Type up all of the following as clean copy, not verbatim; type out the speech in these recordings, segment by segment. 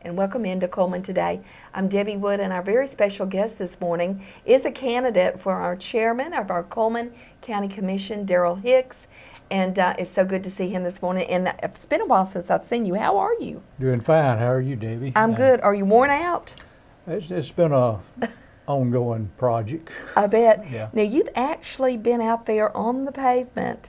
and welcome into Cullman today. I'm Debbie Wood, and our very special guest this morning is a candidate for our chairman of our Cullman County Commission, Darrell Hicks, and it's so good to see him this morning. And it's been a while since I've seen you. How are you? Doing fine. How are you, Debbie? I'm good. Are you worn out? It's been a ongoing project. I bet. Yeah. Now, you've actually been out there on the pavement,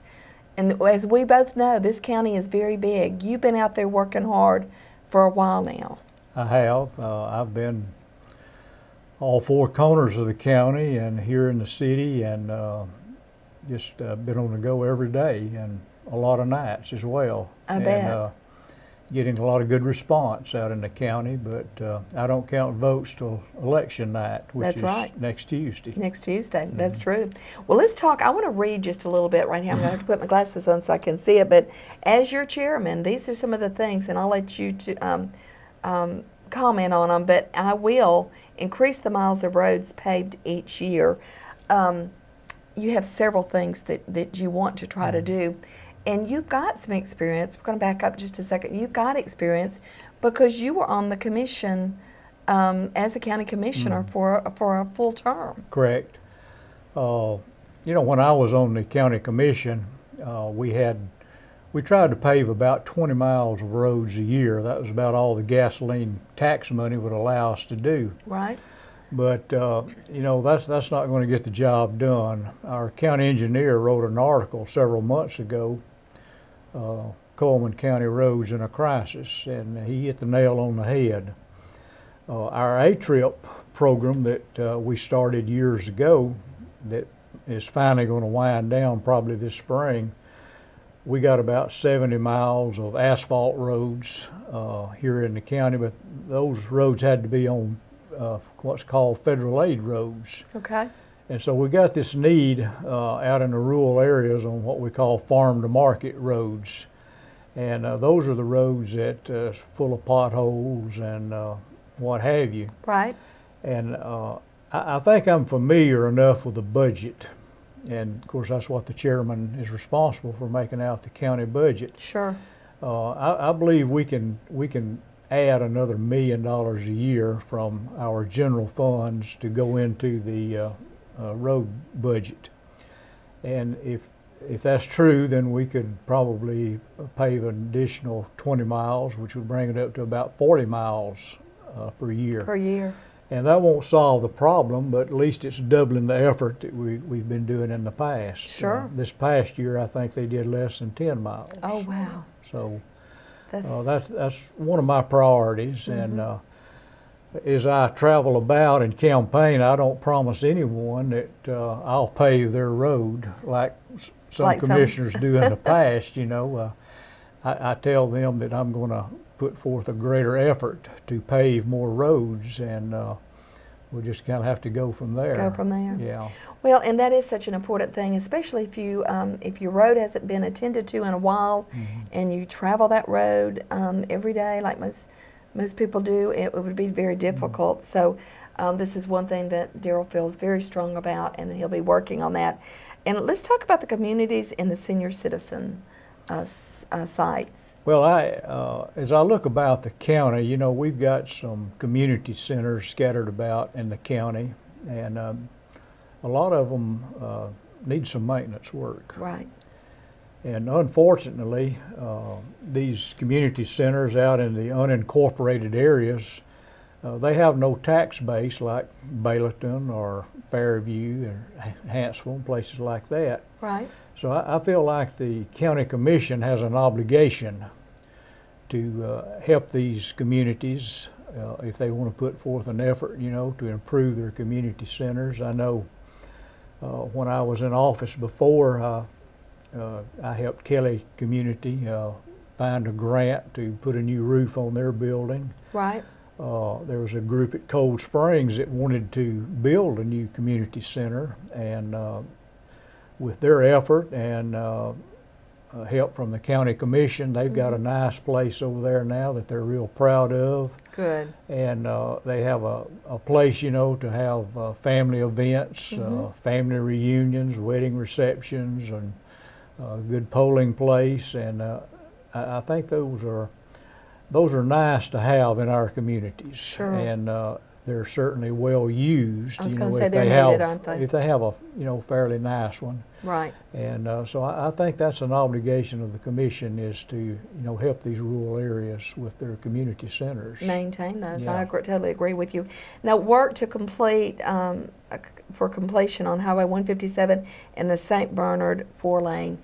and as we both know, this county is very big. You've been out there working hard for a while now. I have. I've been all four corners of the county and here in the city, and just been on the go every day and a lot of nights as well. I bet. Getting a lot of good response out in the county, but I don't count votes till election night, which That's is right. next Tuesday. Next Tuesday, that's true. Well, let's talk. I want to read just a little bit right here. I'm going to have to put my glasses on so I can see it. But as your chairman, these are some of the things, and I'll let you to comment on them. But I will increase the miles of roads paved each year. You have several things that you want to try to do. And you've got some experience. We're going to back up just a second. You've got experience because you were on the commission as a county commissioner for a full term. Correct. You know, when I was on the county commission, we tried to pave about 20 miles of roads a year. That was about all the gasoline tax money would allow us to do. Right. But you know, that's not going to get the job done. Our county engineer wrote an article several months ago, Cullman County Roads in a Crisis, and he hit the nail on the head. Our A-Trip program that we started years ago, that is finally going to wind down probably this spring, we got about 70 miles of asphalt roads here in the county, but those roads had to be on what's called federal aid roads. Okay. And so we got this need out in the rural areas on what we call farm to market roads. And those are the roads that full of potholes and what have you. Right. And I think I'm familiar enough with the budget. And of course that's what the chairman is responsible for, making out the county budget. Sure. I believe we can add another $1 million a year from our general funds to go into the road budget. And if that's true, then we could probably pave an additional 20 miles, which would bring it up to about 40 miles per year. Per year. And that won't solve the problem, but at least it's doubling the effort that we've been doing in the past. Sure. This past year, I think they did less than 10 miles. Oh, wow. So that's one of my priorities. And as I travel about and campaign, I don't promise anyone that I'll pave their road like some commissioners do in the past. You know, I tell them that I'm going to put forth a greater effort to pave more roads, and we'll just kind of have to go from there. Go from there. Yeah. Well, and that is such an important thing, especially if your road hasn't been attended to in a while, and you travel that road every day, like most people do. It would be very difficult. So this is one thing that Darrell feels very strong about, and he'll be working on that. And let's talk about the communities and the senior citizen sites. Well, as I look about the county, you know, we've got some community centers scattered about in the county, and a lot of them need some maintenance work. Right. And unfortunately, these community centers out in the unincorporated areas, they have no tax base like Baileyton or Fairview or Hanceville, places like that. Right. So I feel like the county commission has an obligation to help these communities if they want to put forth an effort, you know, to improve their community centers. I know when I was in office before, I helped Kelly Community find a grant to put a new roof on their building. Right. There was a group at Cold Springs that wanted to build a new community center, and with their effort and help from the county commission, they've got a nice place over there now that they're real proud of. Good. And they have a place, you know, to have family events, family reunions, wedding receptions, and a good polling place. And I think those are those are nice to have in our communities. Sure. And they're certainly well used. I was you going know, to say if they're they needed, have, aren't they? if they have a fairly nice one. Right. And so I think that's an obligation of the commission, is to help these rural areas with their community centers. Maintain those. Yeah. I totally agree with you. Now, work to complete for completion on Highway 157 and the St. Bernard 4-lane.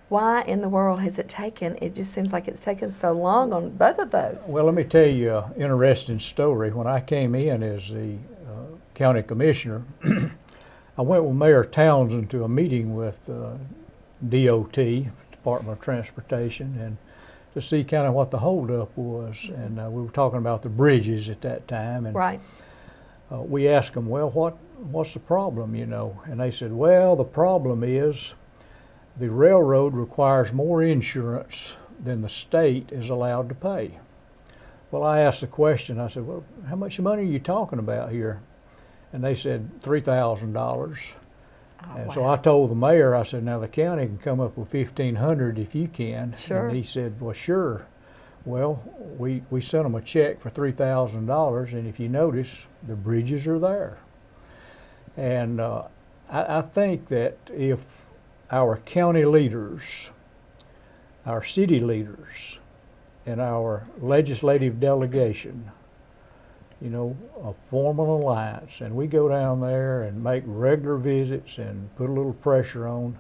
Why in the world has it taken? It just seems like it's taken so long on both of those. Well, let me tell you an interesting story. When I came in as the county commissioner, I went with Mayor Townsend to a meeting with DOT, Department of Transportation, and to see kind of what the holdup was. And we were talking about the bridges at that time. And Right. we asked them, well, what's the problem, And they said, well, the problem is the railroad requires more insurance than the state is allowed to pay. Well, I asked the question, I said, well, how much money are you talking about here? And they said $3,000. And so I told the mayor, I said, now the county can come up with $1,500 if you can. Sure. And he said, well, sure. Well, we sent them a check for $3,000, and if you notice, the bridges are there. And I think that if our county leaders, our city leaders, and our legislative delegation, form an alliance, and we go down there and make regular visits and put a little pressure on,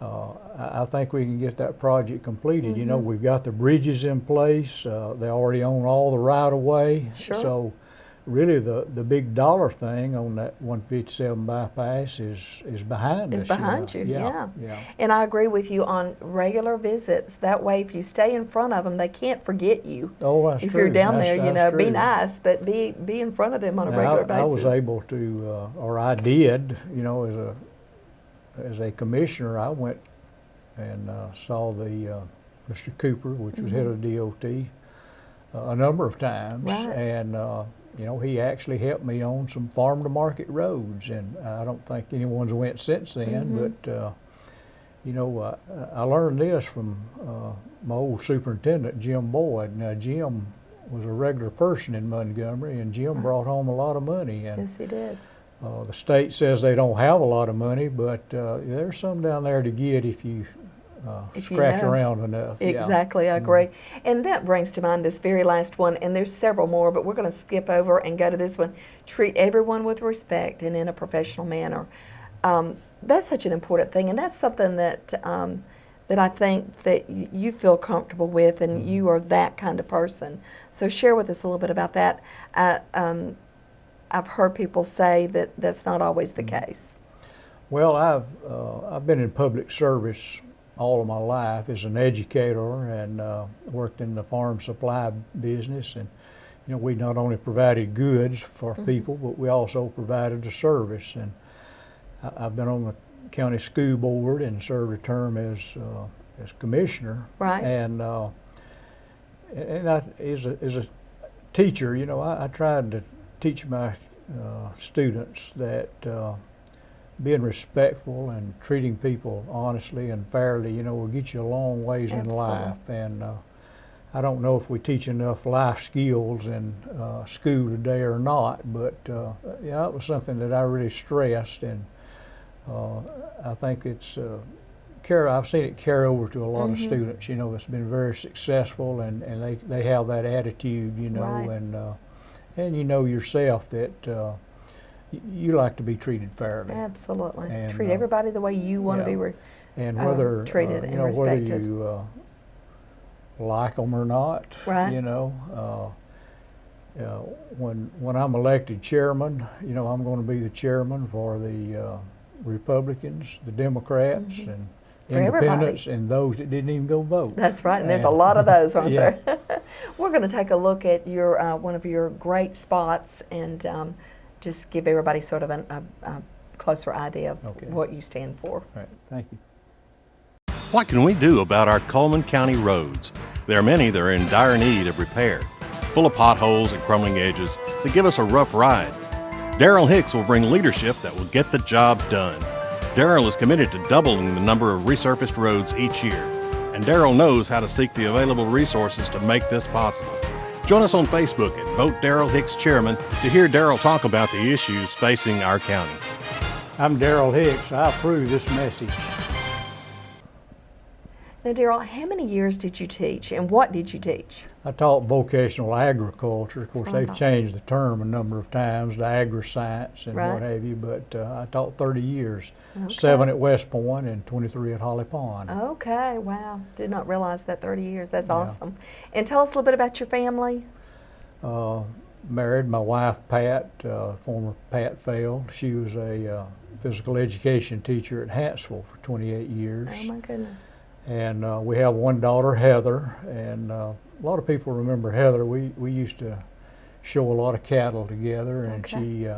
I think we can get that project completed. Mm-hmm. We've got the bridges in place. They already own all the right-of-way. Sure. So really the big dollar thing on that 157 bypass is behind us. It's behind you, yeah. Yeah. And I agree with you on regular visits. That way, if you stay in front of them, they can't forget you. Oh, that's if true. you're down That's there, be true. nice, but be in front of them on a Now, regular basis. I was able to, or I did, as a commissioner, I went and saw the Mr. Cooper, which was head of DOT, a number of times. Right. And he actually helped me on some farm-to-market roads, and I don't think anyone's went since then. But I learned this from my old superintendent, Jim Boyd. Now, Jim was a regular person in Montgomery, and Jim brought home a lot of money. And Yes, he did. the state says they don't have a lot of money, but there's some down there to get if you scratch around enough. Exactly, I agree. And that brings to mind this very last one, and there's several more, but we're going to skip over and go to this one. Treat everyone with respect and in a professional manner. That's such an important thing, and that's something that that I think that you feel comfortable with, and you are that kind of person. So share with us a little bit about that. I've heard people say that that's not always the case. Well, I've been in public service all of my life as an educator, and worked in the farm supply business. And we not only provided goods for people, but we also provided a service. And I've been on the county school board and served a term as commissioner. Right. And I, as a teacher, I tried to teach my students that being respectful and treating people honestly and fairly, will get you a long ways in life. And I don't know if we teach enough life skills in school today or not, but it was something that I really stressed, and I think it's I've seen it carry over to a lot of students, that's been very successful, and they have that attitude, Right. and yourself that you like to be treated fairly. Absolutely. And, treat everybody the way you want to be and whether treated and whether respected. you like them or not, Right. when I'm elected chairman, I'm going to be the chairman for the Republicans, the Democrats, and For independents, and those that didn't even go vote. That's right, and there's a lot of those, aren't Yeah. there? We're going to take a look at your one of your great spots and just give everybody sort of a closer idea of Okay. what you stand for. All right, thank you. What can we do about our Cullman County roads? There are many that are in dire need of repair, full of potholes and crumbling edges that give us a rough ride. Darrell Hicks will bring leadership that will get the job done. Darrell is committed to doubling the number of resurfaced roads each year. and Darrell knows how to seek the available resources to make this possible. Join us on Facebook and vote Darrell Hicks chairman to hear Darrell talk about the issues facing our county. I'm Darrell Hicks. I approve this message. Now, Darrell, how many years did you teach, and what did you teach? I taught vocational agriculture. Of course, what I they've thought. changed the term a number of times to agri-science and Right. what have you, but I taught 30 years, Okay. 7 at West Point and 23 at Holly Pond. Okay, wow. Did not realize that 30 years. That's Yeah. awesome. And tell us a little bit about your family. Married my wife Pat, former Pat Feld. She was a physical education teacher at Huntsville for 28 years. Oh, my goodness. And we have one daughter, Heather, and a lot of people remember Heather. We used to show a lot of cattle together, and Okay. she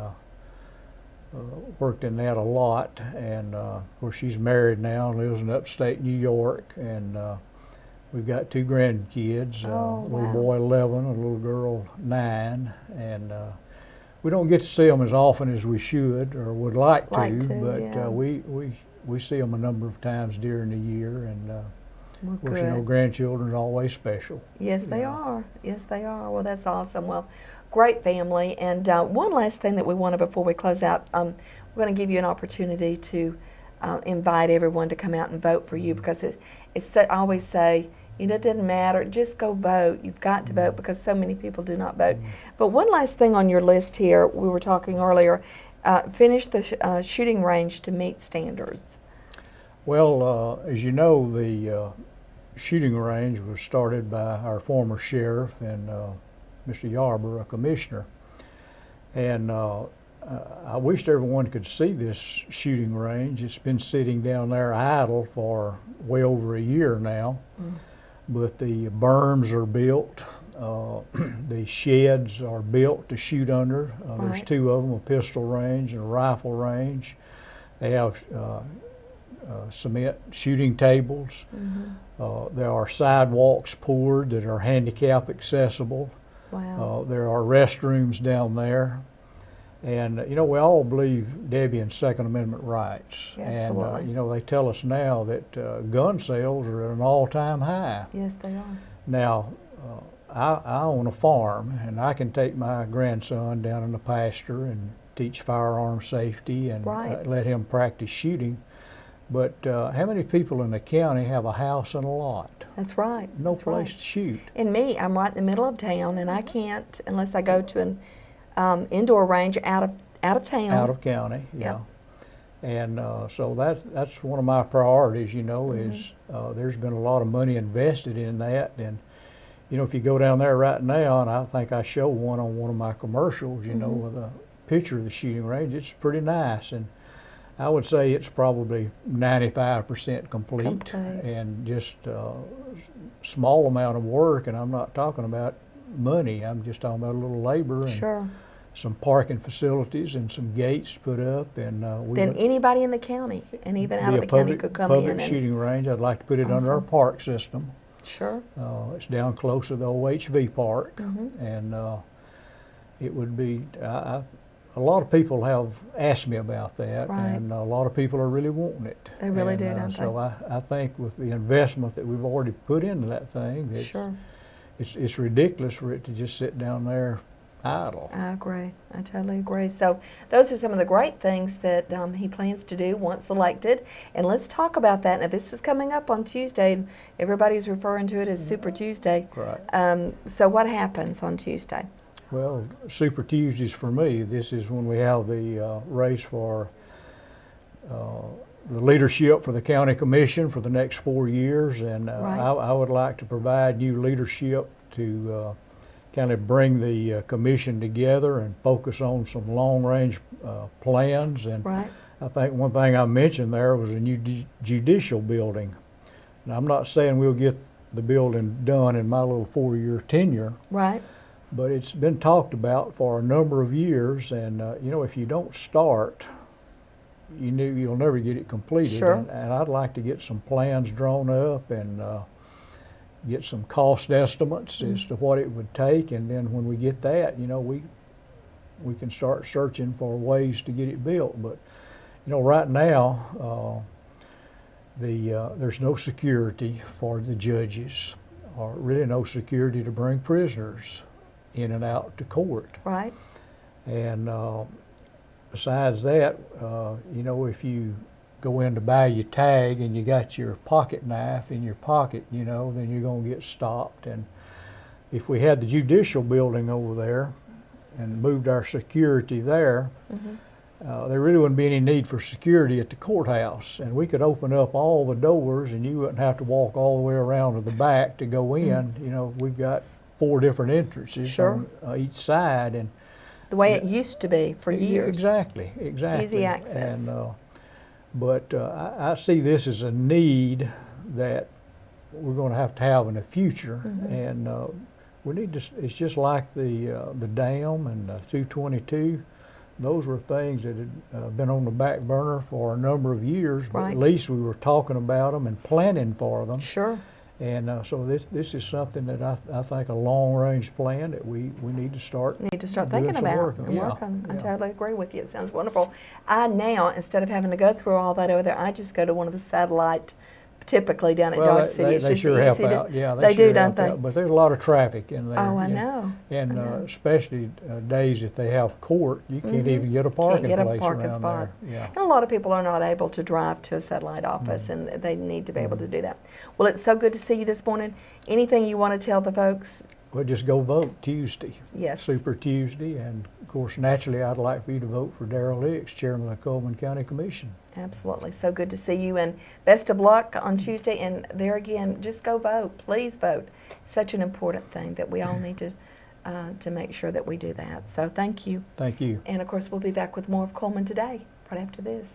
worked in that a lot. And of course, she's married now and lives in upstate New York, and we've got 2 grandkids, Oh, a little wow. boy 11, a little girl 9, and we don't get to see them as often as we should or would like to, but yeah. we see them a number of times during the year, and Well, of course, you know, good. grandchildren are always special. Yes, they Yeah. are. Yes, they are. Well, that's awesome. Well, great family. And one last thing that we wanted before we close out, we're going to give you an opportunity to invite everyone to come out and vote for you, because I always say, you know, it doesn't matter. Just go vote. You've got to vote, because so many people do not vote. But one last thing on your list here, we were talking earlier, finish the shooting range to meet standards. Well, as you know, the shooting range was started by our former sheriff and Mr. Yarber, a commissioner. And I wished everyone could see this shooting range. It's been sitting down there idle for way over a year now. But the berms are built, the sheds are built to shoot under. There's Right. 2 of them, a pistol range and a rifle range. They have cement shooting tables. There are sidewalks poured that are handicap accessible. Wow. There are restrooms down there. And, you know, we all believe, Debbie, in Second Amendment rights. Yeah, and, absolutely. you know, they tell us now that gun sales are at an all-time high. Yes, they are. Now, I own a farm, and I can take my grandson down in the pasture and teach firearm safety and Right. let him practice shooting. But how many people in the county have a house and a lot? That's right. No That's place right. to shoot. And me, I'm right in the middle of town, and I can't unless I go to an indoor range out of town. Out of county, yeah. Yeah. And so that's one of my priorities, you know, Mm-hmm. is there's been a lot of money invested in that. And, you know, if you go down there right now, and I think I show one on one of my commercials, you know, Mm-hmm. with a picture of the shooting range, it's pretty nice. And I would say it's probably 95% complete. And just small amount of work, and I'm not talking about money, I'm just talking about a little labor and Sure. some parking facilities and some gates put up, and Then anybody in the county, and even out be of a the county, public, could come public in. And, shooting range. I'd like to put it under our Awesome. park system. sure. It's down close to the OHV park, Mm-hmm. and it would be. A lot of people have asked me about that, Right. and a lot of people are really wanting it. They really And, do, don't so they? I think with the investment that we've already put into that thing, Sure. it's ridiculous for it to just sit down there idle. I agree. I totally agree. So those are some of the great things that he plans to do once elected. And let's talk about that. Now, this is coming up on Tuesday. And everybody's referring to it as Super Tuesday. Right. So what happens on Tuesday? Well, Super Tuesdays for me, this is when we have the race for the leadership for the county commission for the next 4 years, and Right. I would like to provide new leadership to kind of bring the commission together and focus on some long-range plans. And Right. I think one thing I mentioned there was a new judicial building. Now, I'm not saying we'll get the building done in my little 4-year tenure, Right. but it's been talked about for a number of years, and you know, if you don't start, you'll never get it completed. Sure. And I'd like to get some plans drawn up and get some cost estimates as to what it would take, and then when we get that, you know, we can start searching for ways to get it built. But you know, right now, there's no security for the judges, or really no security to bring prisoners in and out to court. Right. And besides that, you know, if you go in to buy your tag and you got your pocket knife in your pocket, you know, then you're going to get stopped. And if we had the Judicial Building over there and moved our security there, there really wouldn't be any need for security at the courthouse, and we could open up all the doors and you wouldn't have to walk all the way around to the back to go in. You know, we've got 4 different entrances on each side, and the way it used to be for years. Exactly. Easy access. And but I see this as a need that we're going to have in the future, and we need to. It's just like the dam and the 222. Those were things that had been on the back burner for a number of years, but at least we were talking about them and planning for them. Sure. And so this is something that I think a long-range plan that we need to start thinking about and work on. I totally agree with you. It sounds wonderful. I now, instead of having to go through all that over there, I just go to one of the satellite, typically down at Dodge City. They sure help out. Yeah, they do, don't they? But there's a lot of traffic in there. Oh, I know. And especially days that they have court, you can't even get a parking place around there. Yeah. And a lot of people are not able to drive to a satellite office, and they need to be able to do that. Well, it's so good to see you this morning. Anything you want to tell the folks? Well, just go vote Tuesday. Yes. Super Tuesday. And, of course, naturally, I'd like for you to vote for Darrell Hicks, Chairman of the Cullman County Commission. Absolutely. So good to see you, and best of luck on Tuesday. And there again, just go vote. Please vote. Such an important thing that we all need to make sure that we do that. So thank you. Thank you. And, of course, we'll be back with more of Cullman Today right after this.